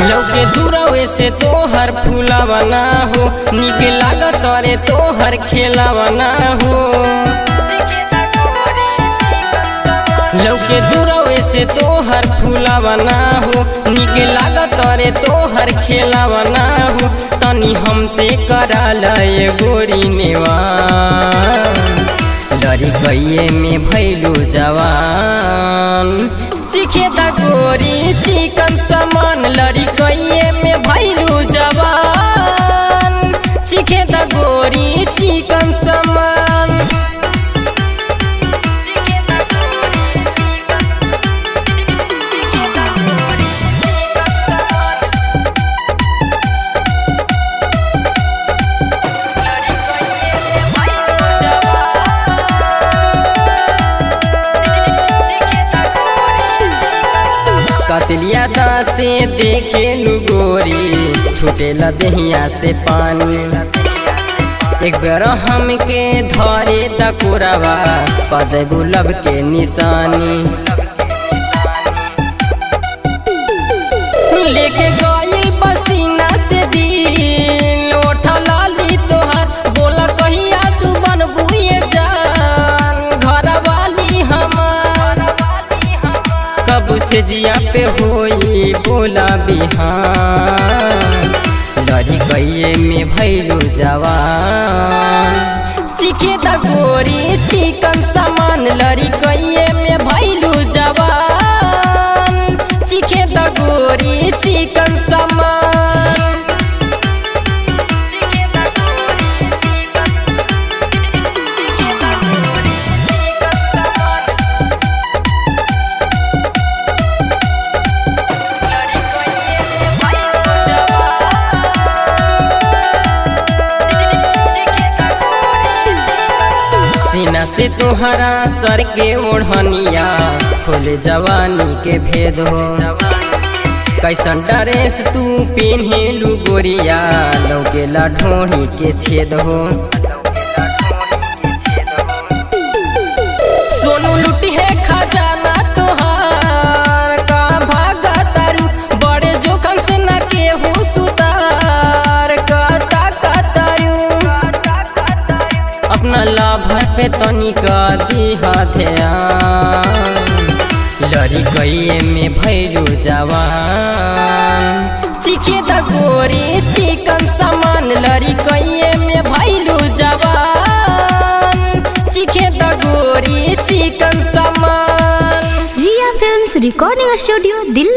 लौके दूरवे से तोहर फूलावा ना हो, निक लागत रे तोहर खेलावा ना हो। लौके दूरवे से तोहर फूलावा ना हो, निक लागत रे तोहर खेलावा ना हो। तनी हमसे करा लय गोरी नेवा, लड़ी कइये में भैलू जवान। चिखे दा गोरी चिकन समान, लड़ी कइये में भैलू जवान। चिखे दा गोरी चिकन समान। कतलिया दा से देखे लू गोरी, छूटेला दहिया से पानी। एक बेर हमके धरे द कोरावा, पजबू लब के निशानी। लेके गइल पसीना से दिल, ओठा लाली तोहार, बोला कहिया तू बनबू ये जान। घर वाली हमार कब से जिया पे होई बोला बिहान। लड़ी कइये में भैलू जवान। चिखे दा गोरी चिकन समान, लड़ी कइये में भैलू जवान। चिखे दा गोरी चिकन समान। सीना से तोहरा सर के ओढ़निया, खोले जवानी के भेद हो। कैसन ड्रेस तू पेन्हेलू गोरिया, लौकेला ढोढ़ी के छेद हो। सोनू लुटी है खजाना तोहार, का भागा तारू, बड़े जोखन से न केहू सुतार। का तारू अपना लाभर पे तनिका दिहा ध्यान। लड़ी कइये में भैलू जवान। चिखे दा गोरी चिकन समान, लड़ी कइये में भैलू जवान। चिखे दा गोरी चिकन समान। रिया फिल्म्स रिकॉर्डिंग स्टूडियो दिल्ली।